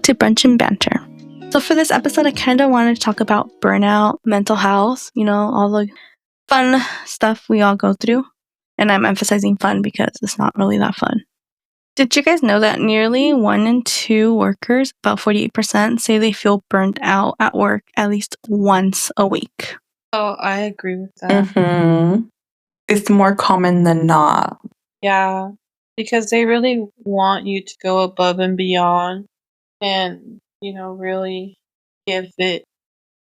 to Brunch and Banter. So for this episode, I kind of wanted to talk about burnout, mental health, all the fun stuff we all go through. And I'm emphasizing fun because it's not really that fun. Did you guys know that nearly 1 in 2 workers, about 48%, say they feel burnt out at work at least once a week? Oh, I agree with that. Mm-hmm. It's more common than not. Yeah, because they really want you to go above and beyond and, really give it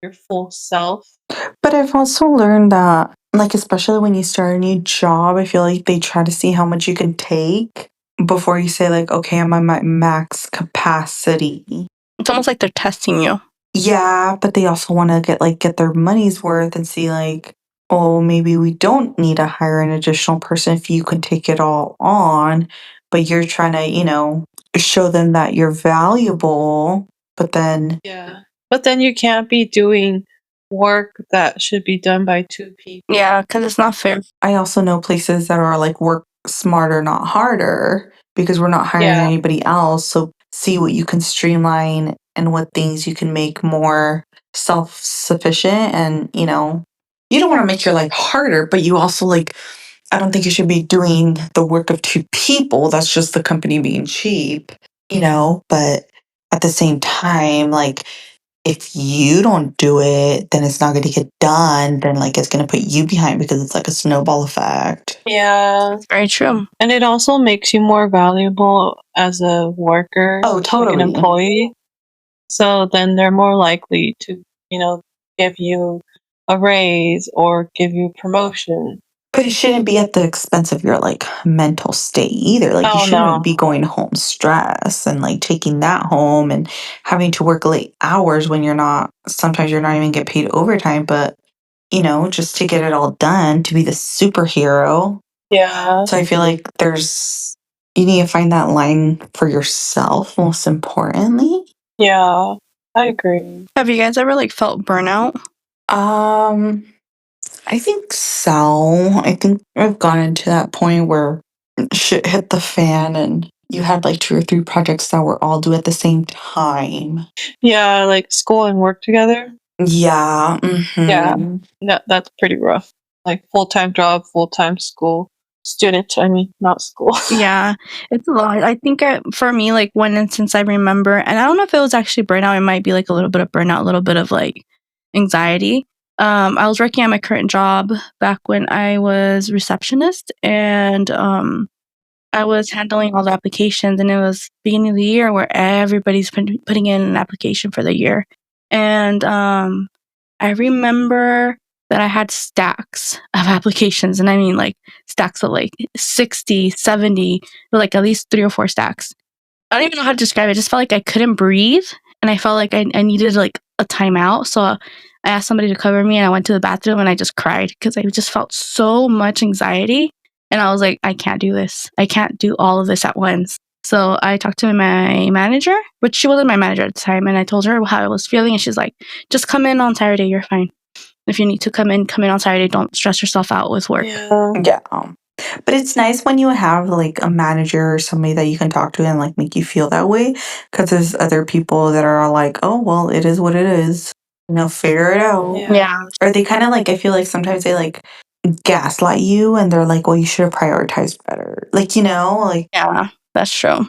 your full self. But I've also learned that, especially when you start a new job, I feel like they try to see how much you can take before you say, okay, I'm at my max capacity. It's almost like they're testing you. Yeah, but they also want to get their money's worth and see, oh, maybe we don't need to hire an additional person if you can take it all on, but you're trying to, show them that you're valuable, but then... Yeah. But then you can't be doing work that should be done by 2 people. Yeah, because it's not fair. I also know places that are work smarter, not harder, because we're not hiring anybody else. So see what you can streamline and what things you can make more self-sufficient. And, you don't want to make your life harder, but you also I don't think you should be doing the work of 2 people. That's just the company being cheap, but at the same time, if you don't do it, then it's not going to get done. Then it's going to put you behind because it's a snowball effect. Yeah. Very true. And it also makes you more valuable as a worker. Oh, totally. Like an employee. So then they're more likely to, give you a raise or give you promotion. But it shouldn't be at the expense of your mental state either. You shouldn't be going home stressed and taking that home and having to work late hours when sometimes you're not even get paid overtime, but just to get it all done, to be the superhero. Yeah. So I feel like you need to find that line for yourself most importantly. Yeah, I agree. Have you guys ever felt burnout? I think so. I think I've gotten to that point where shit hit the fan and you had 2 or 3 projects that were all due at the same time. Yeah, school and work together. Yeah. Mm-hmm. Yeah, that's pretty rough. Full-time job, full-time school. Student, not school. Yeah, it's a lot. I think for me, one instance I remember, and I don't know if it was actually burnout, it might be a little bit of burnout, a little bit of anxiety. I was working at my current job back when I was receptionist, and I was handling all the applications, and it was beginning of the year where everybody's putting in an application for the year. And I remember that I had stacks of applications, and I mean stacks of 60, 70, at least 3 or 4 stacks. I don't even know how to describe it. I just felt like I couldn't breathe, and I felt like I needed a timeout. So I asked somebody to cover me, and I went to the bathroom and I just cried because I just felt so much anxiety. And I was like, I can't do this. I can't do all of this at once. So I talked to my manager, which she wasn't my manager at the time, and I told her how I was feeling, and she's like, just come in on Saturday, you're fine. If you need to come in on Saturday. Don't stress yourself out with work. Yeah. But it's nice when you have a manager or somebody that you can talk to and make you feel that way, because there's other people that are oh, well, it is what it is. Figure it out. Yeah. Or they kind of I feel like sometimes they gaslight you and they're well, you should have prioritized better. Yeah, that's true.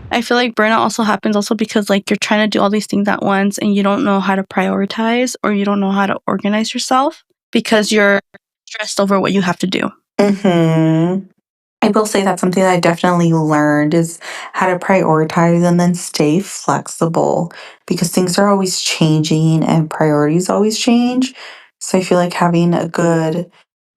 I feel like burnout also happens because you're trying to do all these things at once and you don't know how to prioritize or you don't know how to organize yourself because you're stressed over what you have to do. Mm-hmm. I will say that's something that I definitely learned is how to prioritize and then stay flexible because things are always changing and priorities always change. So I feel like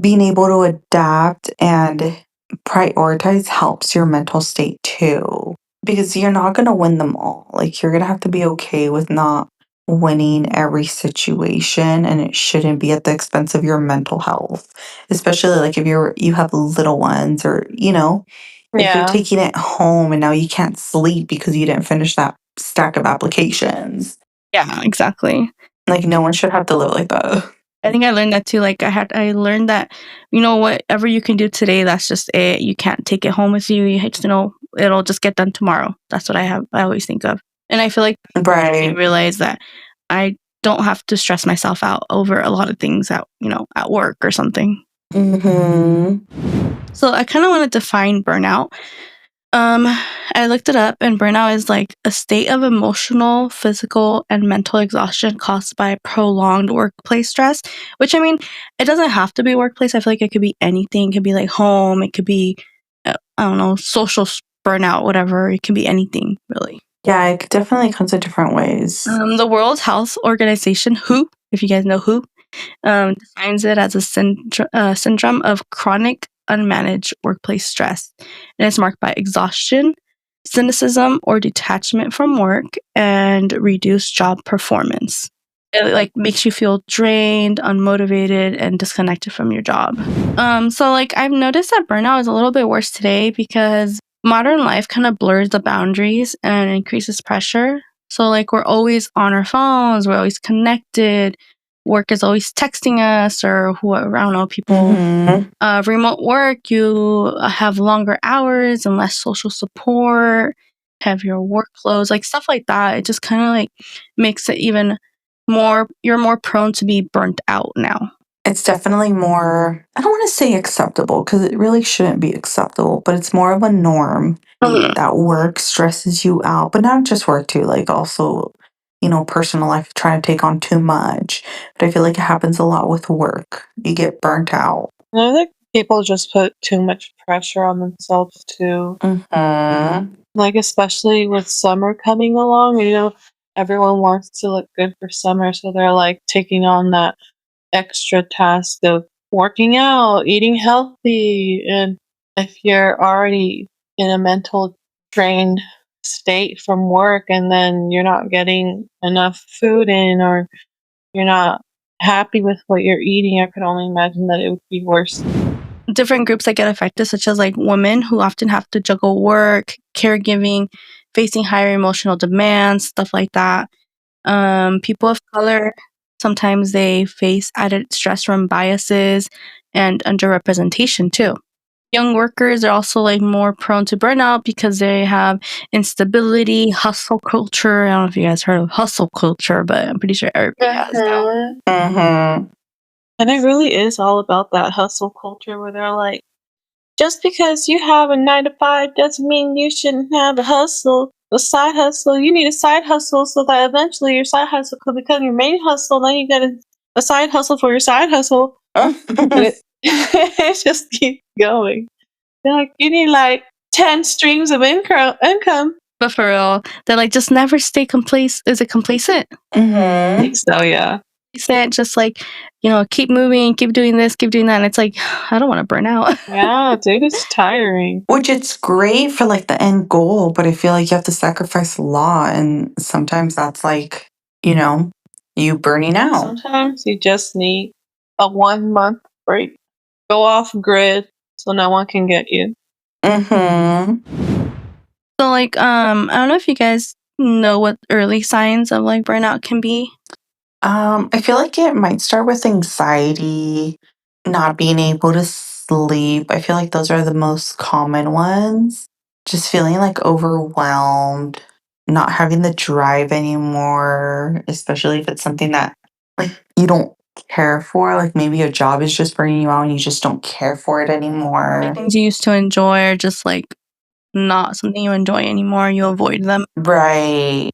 being able to adapt and prioritize helps your mental state too. Because you're not going to win them all. You're going to have to be okay with not winning every situation, and it shouldn't be at the expense of your mental health, especially if you have little ones or if you're taking it home and now you can't sleep because you didn't finish that stack of applications. Yeah, exactly. No one should have to live like that. I think I learned that too. I learned that, whatever you can do today, that's just it. You can't take it home with you. You have to know it'll just get done tomorrow. That's what I always think of. And I feel like I Right. realize that I don't have to stress myself out over a lot of things at work or something. Mhm. So I kind of want to define burnout. Um, I looked it up, and burnout is like a state of emotional, physical, and mental exhaustion caused by prolonged workplace stress. Which I mean, it doesn't have to be workplace. I feel like it could be anything. It could be like home. It could be, I don't know, burnout, whatever. It can be anything, really. Yeah, it definitely comes in different ways. The World Health Organization, WHO, if you guys know WHO, defines it as a syndrome of chronic unmanaged workplace stress, and it's marked by exhaustion, cynicism, or detachment from work, and reduced job performance. It like makes you feel drained, unmotivated, and disconnected from your job. So like I've noticed that burnout is a little bit worse today because modern life kind of blurs the boundaries and increases pressure. So like we're always on our phones, we're always connected. Work is always texting us or whoever, I don't know, people. Mhm. Remote work, you have longer hours and less social support, heavier workloads, like stuff like that. It just kind of like makes it even more, you're more prone to be burnt out now. It's definitely more, I don't want to say acceptable because it really shouldn't be acceptable, but it's more of a norm that work stresses you out, but not just work too, like also, personal life trying to take on too much. But I feel like it happens a lot with work. You get burnt out. I think people just put too much pressure on themselves too. Mhm. Like, especially with summer coming along, everyone wants to look good for summer, so they're like taking on that extra task of working out, eating healthy. And if you're already in a mental drained state from work and then you're not getting enough food in or you're not happy with what you're eating, I could only imagine that it would be worse. Different groups that get affected, such as like women who often have to juggle work, caregiving, facing higher emotional demands, stuff like that. People of color, sometimes they face added stress from biases and underrepresentation too. Young workers are also like more prone to burnout because they have instability, hustle culture. I don't know if you guys heard of hustle culture, but I'm pretty sure everybody has now. Mhm. And it really is all about that hustle culture where they're like, just because you have a 9 to 5 doesn't mean you shouldn't have a side hustle. You need a side hustle so that eventually your side hustle could become your main hustle. Then you get a side hustle for your side hustle. And it just keeps going. They're like, you need like 10 streams of income. But for real, they're like, just never stay complacent. Is it complacent? I Mhm. think so, yeah. Complacent, just like, keep moving, keep doing this, keep doing that. And it's like, I don't want to burn out. Yeah, dude, it's tiring. Which it's great for like the end goal, but I feel like you have to sacrifice a lot. And sometimes that's like, you know, you burning out. Sometimes you just need a 1 month break. Go off grid so no one can get you. Mhm. So like, I don't know if you guys know what early signs of like burnout can be. I feel like it might start with anxiety, not being able to sleep. I feel like those are the most common ones. Just feeling like overwhelmed, not having the drive anymore, especially if it's something that like you don't care for. Like maybe your job is just burning you out and you just don't care for it anymore. Things you used to enjoy are just like not something you enjoy anymore. You avoid them. Right.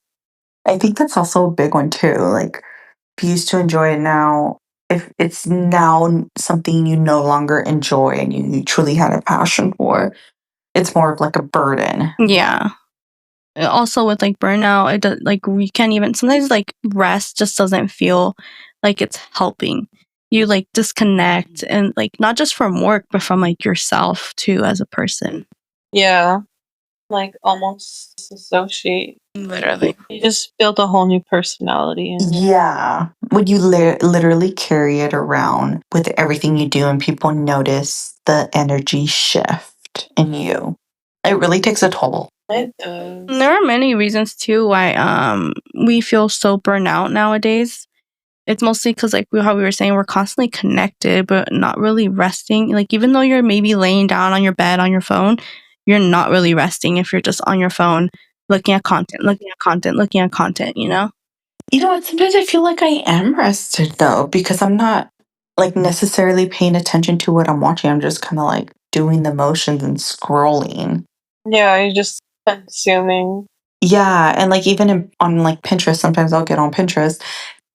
I think that's also a big one too. Like if you used to enjoy it now, if it's now something you no longer enjoy and you truly had a passion for, it's more of like a burden. Yeah. Also with like burnout, it does like we can't even sometimes like rest just doesn't feel like it's helping. You like disconnect and like not just from work, but from like yourself too as a person. Yeah, like almost disassociate. Literally. You just build a whole new personality. And Yeah. When you literally carry it around with everything you do and people notice the energy shift in you, it really takes a toll. it does. There are many reasons too why we feel so burnt out nowadays. It's mostly because like how we were saying, we're constantly connected but not really resting. Like even though you're maybe laying down on your bed on your phone, you're not really resting if you're just on your phone looking at content, looking at content, looking at content, you know? You know what? Sometimes I feel like I am rested though, because I'm not like necessarily paying attention to what I'm watching. I'm just kind of like doing the motions and scrolling. Yeah, you're just consuming. Yeah, and like even on like Pinterest, sometimes I'll get on Pinterest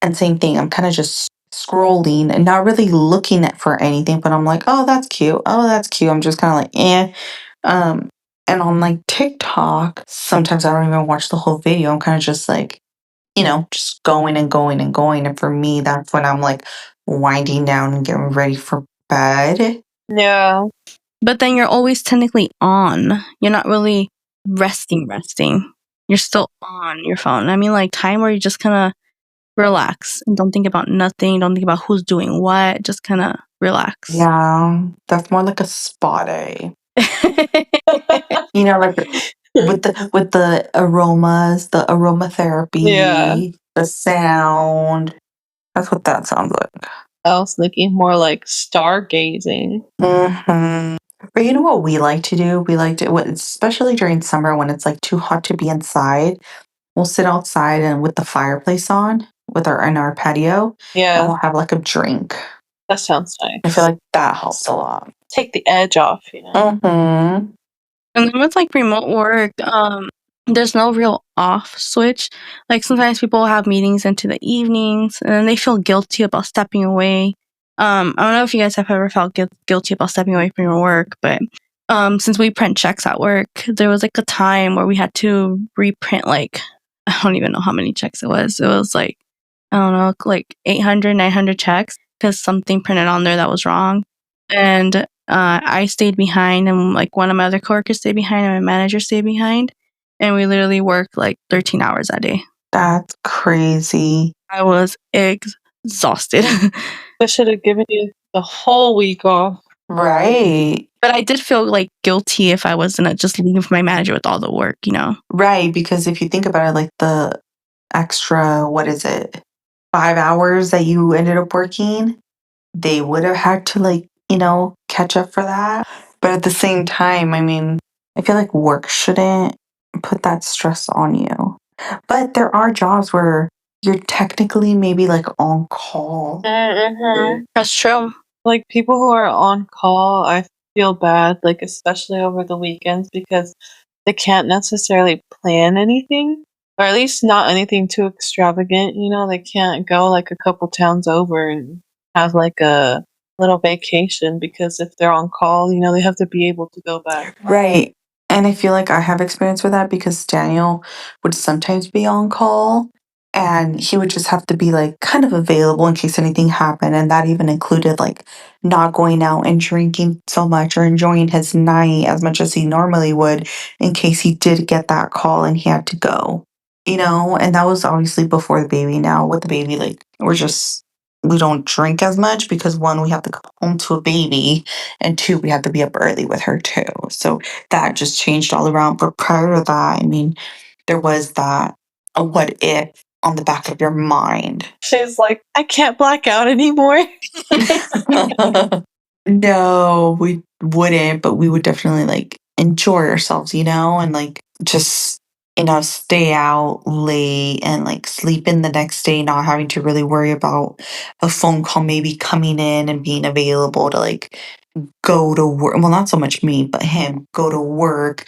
and same thing. I'm kind of just scrolling and not really looking at for anything, but I'm like, oh, that's cute. Oh, that's cute. I'm just kind of like, eh. Um, and on like TikTok, sometimes I don't even watch the whole video. I'm kind of just like, just going and going and going. And for me, that's when I'm like winding down and getting ready for bed. Yeah. But then you're always technically on. You're not really resting. You're still on your phone. I mean, like time where you just kind of relax and don't think about nothing. Don't think about who's doing what. Just kind of relax. Yeah, that's more like a spa day. Like with the aromas, the Yeah. aromatherapy, the sound. That's what that sounds like. I was thinking more like stargazing. Hmm. But you know what we like to do? We like to, especially during summer when it's like too hot to be inside. We'll sit outside and with the fireplace on, with our in our patio, and Yeah, we'll have like a drink. that sounds I feel nice. like that helps a lot. Take the edge off, Mm-hmm. And then with like remote work, there's no real off switch. Like sometimes people have meetings into the evenings and then they feel guilty about stepping away. I don't know if you guys have ever felt guilty about stepping away from your work, but since we print checks at work, there was like a time where we had to reprint like, I don't even know how many checks it was. It was like, I don't know, like 800, 900 checks because something printed on there that was wrong. And I stayed behind, and like one of my other coworkers stayed behind, and my manager stayed behind, and we literally worked like 13 hours a day. That's crazy. I was exhausted, They should have given you the whole week off. Right. but I did feel like guilty if I was gonna just leave my manager with all the work, you know? Right. Because if you think about it, like the extra, what is it, 5 hours that you ended up working, they would have had to like, catch up for that. But at the same time, I mean, I feel like work shouldn't put that stress on you. But there are jobs where you're technically maybe like on call. Mm-hmm. That's true. Like people who are on call, I feel bad, like especially over the weekends because they can't necessarily plan anything, or at least not anything too extravagant. They can't go like a couple towns over and have like a little vacation because if they're on call, they have to be able to go back. Right. And I feel like I have experience with that because Daniel would sometimes be on call and he would just have to be like kind of available in case anything happened. And that even included like not going out and drinking so much or enjoying his night as much as he normally would in case he did get that call and he had to go. And that was obviously before the baby. Now with the baby, like we don't drink as much because one, we have to come home to a baby, and two, we have to be up early with her too. So that just changed all around. But prior to that, I mean, there was that a what if on the back of your mind. She's like, I can't black out anymore. No, we wouldn't, but we would definitely like enjoy ourselves, and like just, stay out late and like sleep in the next day, not having to really worry about a phone call maybe coming in and being available to like go to work. Well, not so much me, but him go to work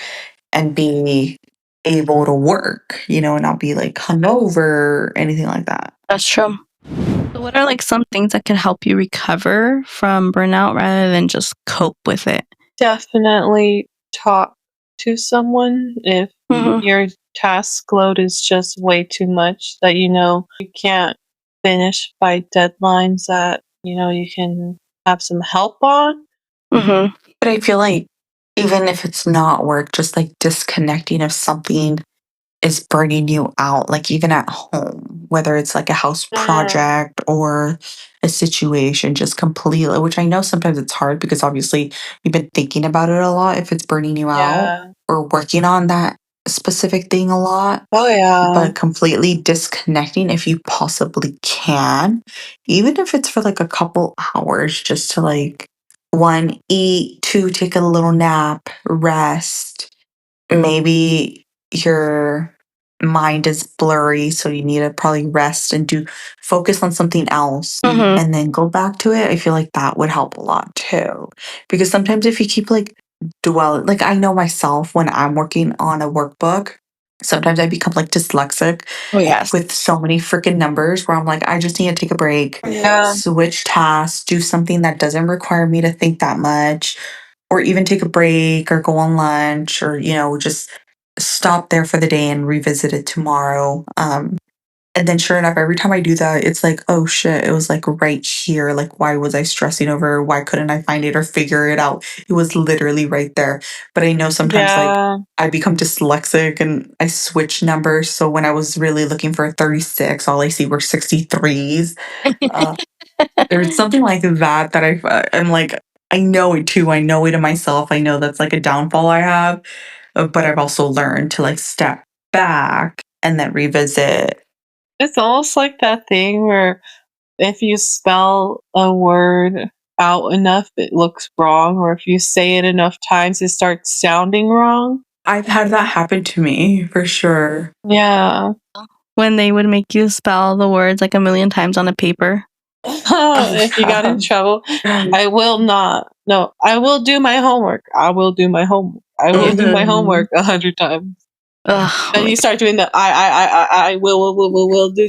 and be able to work, and not be like hungover or anything like that. That's true. So what are like some things that can help you recover from burnout rather than just cope with it? Definitely talk to someone if Mhm. your task load is just way too much that you can't finish by deadlines that you can have some help on. Mhm. But I feel like even if it's not work, just like disconnecting if something is burning you out, like even at home, whether it's like a house Mm, project or a situation, just completely, which I know sometimes it's hard because obviously you've been thinking about it a lot if it's burning you out yeah. or working on that specific thing a lot. Oh yeah. But completely disconnecting if you possibly can, even if it's for like a couple hours, just to like one, eat, two, take a little nap, rest, maybe your mind is blurry, so you need to probably rest and do focus on something else Mhm. and then go back to it. I feel like that would help a lot too. Because sometimes if you keep like like I know myself when I'm working on a workbook, sometimes I become like dyslexic Oh, yes. with so many freaking numbers where I'm like, I just need to take a break, Yeah. switch tasks, do something that doesn't require me to think that much, or even take a break or go on lunch or, just stop there for the day and revisit it tomorrow. And then sure enough, every time I do that, it's like, oh shit, it was like right here. Like, why was I stressing over? Why couldn't I find it or figure it out? It was literally right there. But I know sometimes like Yeah. I become dyslexic and I switch numbers. So when I was really looking for a 36, all I see were 63s. Uh, there's something like that I'm like, I know it too. I know it in myself. I know that's like a downfall I have. But I've also learned to like step back and then revisit. It's almost like that thing where if you spell a word out enough, it looks wrong, or if you say it enough times, it starts sounding wrong. I've had that happen to me for sure. Yeah. When they would make you spell the words like a million times on a paper. Oh, If you got in yeah. trouble, I will not. No, I will do my homework. I will do my homework. I will do my Mhm. homework 100 times. Ugh, And you start doing the I will, do.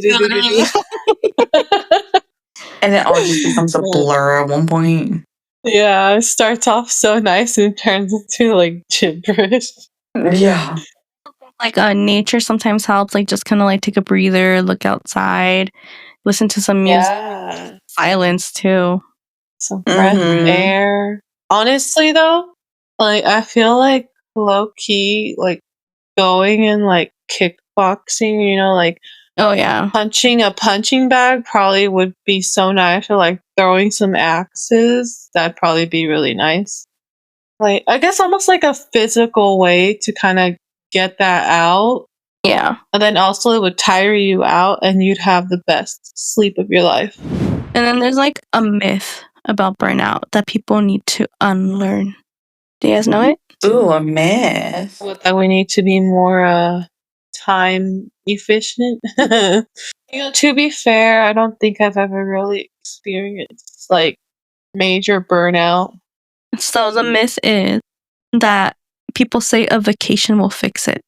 And it all just becomes a blur at one point. Yeah, it starts off so nice and turns into like gibberish. Yeah. like nature sometimes helps. Like just kind of like take a breather, look outside, listen to some music, Yeah. silence too. Some fresh Mhm. air. Honestly though, like I feel like low key, like going and like kickboxing, like Oh yeah, punching a punching bag probably would be so nice, or like throwing some axes. That'd probably be really nice. Like, I guess almost like a physical way to kind of get that out. yeah. And then also it would tire you out and you'd have the best sleep of your life. And then there's like a myth about burnout that people need to unlearn. Do you guys know it? Ooh, a myth. That we need to be more time efficient. To be fair, I don't think I've ever really experienced like major burnout. So the myth is that people say a vacation will fix it.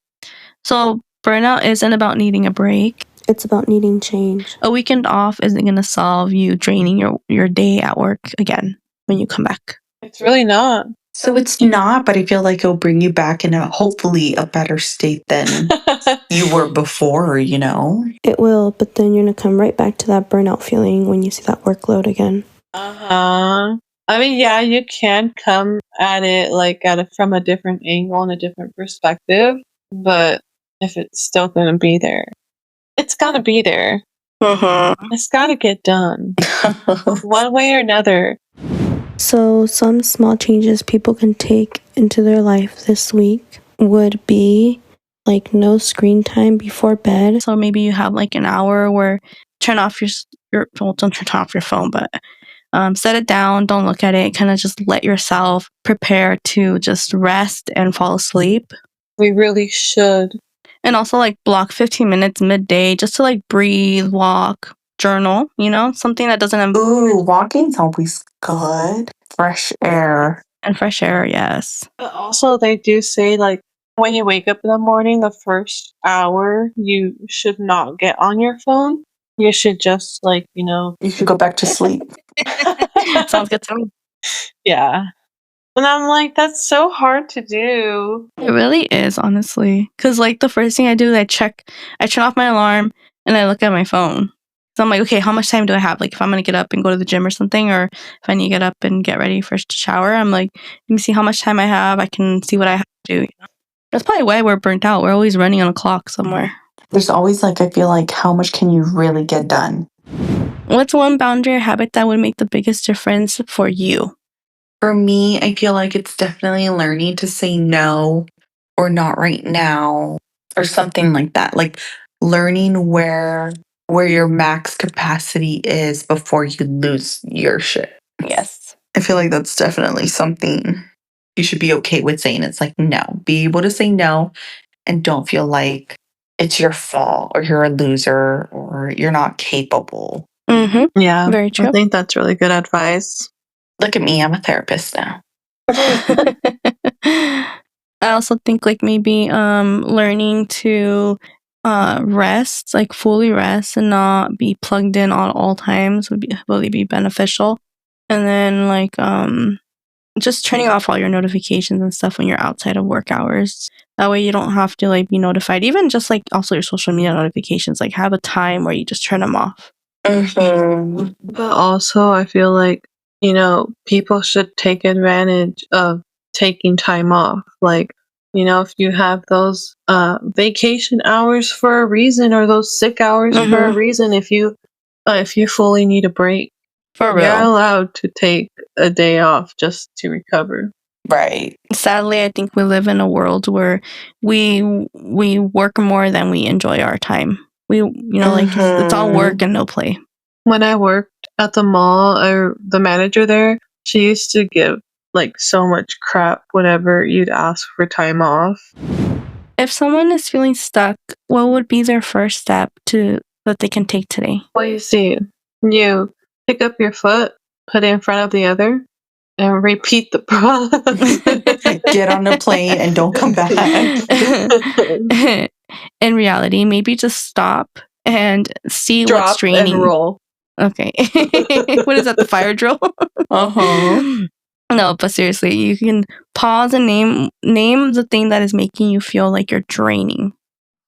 So burnout isn't about needing a break. It's about needing change. A weekend off isn't going to solve you draining your day at work again when you come back. It's really not. So it's not, but I feel like it'll bring you back in hopefully a better state than you were before, It will, but then you're going to come right back to that burnout feeling when you see that workload again. Uh-huh. I mean, yeah, you can come at it like from a different angle and a different perspective, but if it's still going to be there, it's got to be there. It's got to get done one way or another. So, some small changes people can take into their life this week would be like no screen time before bed. So maybe you have like an hour where turn off well, don't turn off your phone, but set it down, don't look at it, kind of just let yourself prepare to just rest and fall asleep. We really should. And also like block 15 minutes midday just to like breathe, walk, journal, something that doesn't have Ooh, walking's always good. Fresh air. and fresh air, yes. But also, they do say like when you wake up in the morning, the first hour, you should not get on your phone. You should just You should go back to sleep. Sounds good to me. Yeah. And I'm like, that's so hard to do. It really is, honestly. Because, like, the first thing I do is I turn off my alarm and I look at my phone. So I'm like, okay, how much time do I have? Like, if I'm going to get up and go to the gym or something, or if I need to get up and get ready for a shower, I'm like, let me see how much time I have. I can see what I have to do. That's probably why we're burnt out. We're always running on a clock somewhere. There's always like, I feel like, how much can you really get done? What's one boundary or habit that would make the biggest difference for you? For me, I feel like it's definitely learning to say no or not right now or something like that. Like learning where your max capacity is before you lose your shit. Yes. I feel like that's definitely something you should be okay with saying. It's like no. Be able to say no and don't feel like it's your fault or you're a loser or you're not capable. Mm-hmm. Yeah, Very I true. think that's really good advice. Look at me, I'm a therapist now. I also think like maybe learning to rest, like fully rest and not be plugged in at all times would really be beneficial. And then like just turning off all your notifications and stuff when you're outside of work hours. That way you don't have to like be notified. Even just like also your social media notifications, like have a time where you just turn them off. Mm-hmm. But also, I feel like, people should take advantage of taking time off. Like, if you have those vacation hours for a reason or those sick hours for a Mhm. reason, if you fully need a break, For you're real. allowed to take a day off just to recover. Right. Sadly, I think we live in a world where we work more than we enjoy our time. We like it's all work and no play. When I worked at the mall, the manager there, she used to give like so much crap whenever you'd ask for time off. If someone is feeling stuck, what would be their first step that they can take today? Well, you see, you pick up your foot, put it in front of the other, and repeat the process. Get on the plane and don't come back. In reality, maybe just stop and see what's Drop draining. and roll. Okay. What is that, the fire drill? Uh-huh. No, but seriously, you can pause and name the thing that is making you feel like you're draining.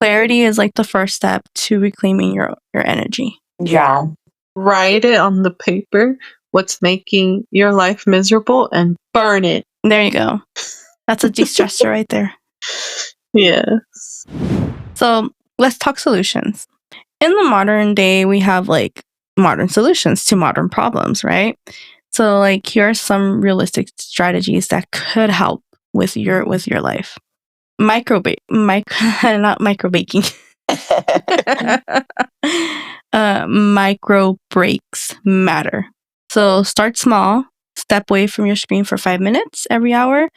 Clarity is like the first step to reclaiming your energy. Yeah. Write it on the paper, what's making your life miserable, and burn it. There you go. That's a de-stressor right there. Yes. So let's talk solutions. In the modern day, we have like modern solutions to modern problems, right? So like here are some realistic strategies that could help with your life. Not micro baking. Micro breaks matter. So start small, step away from your screen for 5 minutes every hour,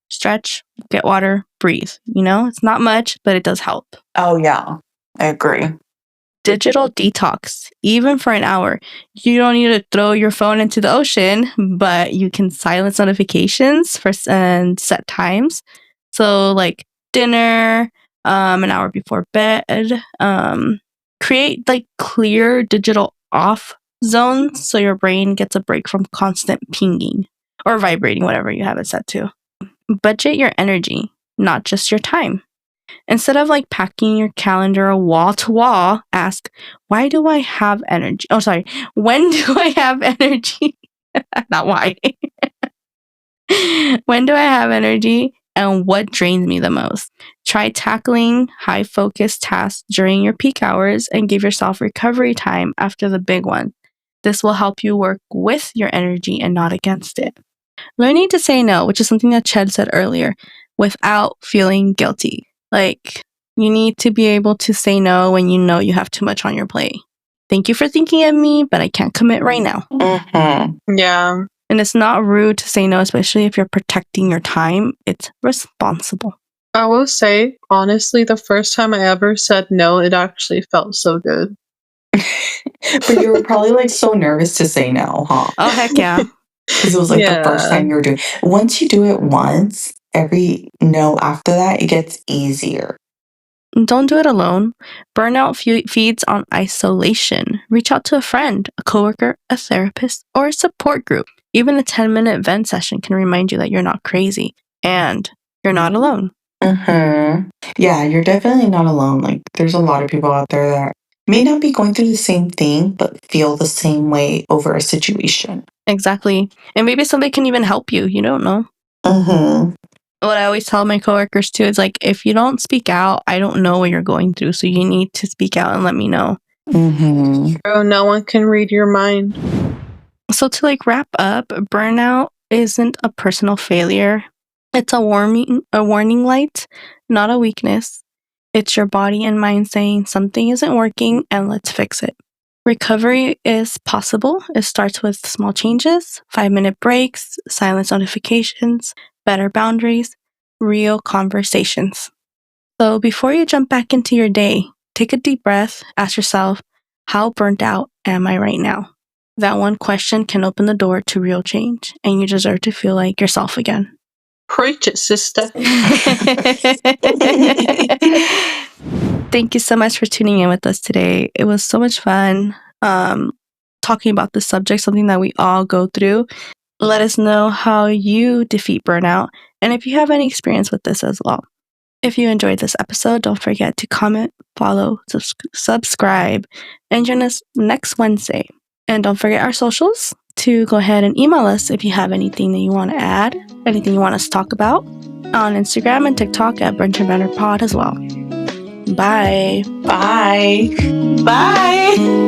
stretch, get water, breathe. It's not much, but it does help. Oh, yeah. I agree. Digital detox, even for an hour. You don't need to throw your phone into the ocean, but you can silence notifications and set times. So like dinner, an hour before bed, create like clear digital off zones so your brain gets a break from constant pinging or vibrating, whatever you have it set to. Budget your energy, not just your time. Instead of like packing your calendar wall to wall, ask, why do I have energy? Oh, sorry. When do I have energy? Not why. When do I have energy and what drains me the most? Try tackling high focus tasks during your peak hours and give yourself recovery time after the big one. This will help you work with your energy and not against it. Learning to say no, which is something that Ched said earlier, without feeling guilty. Like, you need to be able to say no when you know you have too much on your plate. Thank you for thinking of me, but I can't commit right now. Mm-hmm. Yeah. And it's not rude to say no, especially if you're protecting your time. It's responsible. I will say, honestly, the first time I ever said no, it actually felt so good. But you were probably like so nervous to say no, huh? Oh, heck yeah. Because it was like the first time you were doing it. Once you do it once, every no after that, it gets easier. Don't do it alone. Burnout feeds on isolation. Reach out to a friend, a coworker, a therapist, or a support group. Even a 10-minute vent session can remind you that you're not crazy and you're not alone. Mm-hmm. Yeah, you're definitely not alone. Like, there's a lot of people out there that may not be going through the same thing, but feel the same way over a situation. Exactly. And maybe somebody can even help you. You don't know. Mm-hmm. What I always tell my coworkers too is like, if you don't speak out, I don't know what you're going through. So you need to speak out and let me know. Mm-hmm. Bro, no one can read your mind. So to like wrap up, burnout isn't a personal failure. It's a warning light, not a weakness. It's your body and mind saying something isn't working and let's fix it. Recovery is possible. It starts with small changes, 5-minute breaks, silence notifications, better boundaries, real conversations. So before you jump back into your day, take a deep breath, ask yourself, how burnt out am I right now? That one question can open the door to real change, and you deserve to feel like yourself again. Preach it, sister. Thank you so much for tuning in with us today. It was so much fun talking about this subject, something that we all go through. Let us know how you defeat burnout and if you have any experience with this as well. If you enjoyed this episode, don't forget to comment, follow, subscribe, and join us next Wednesday. And don't forget our socials to go ahead and email us if you have anything that you want to add, anything you want us to talk about on Instagram and TikTok at Brunch and Banter Pod as well. Bye. Bye. Bye.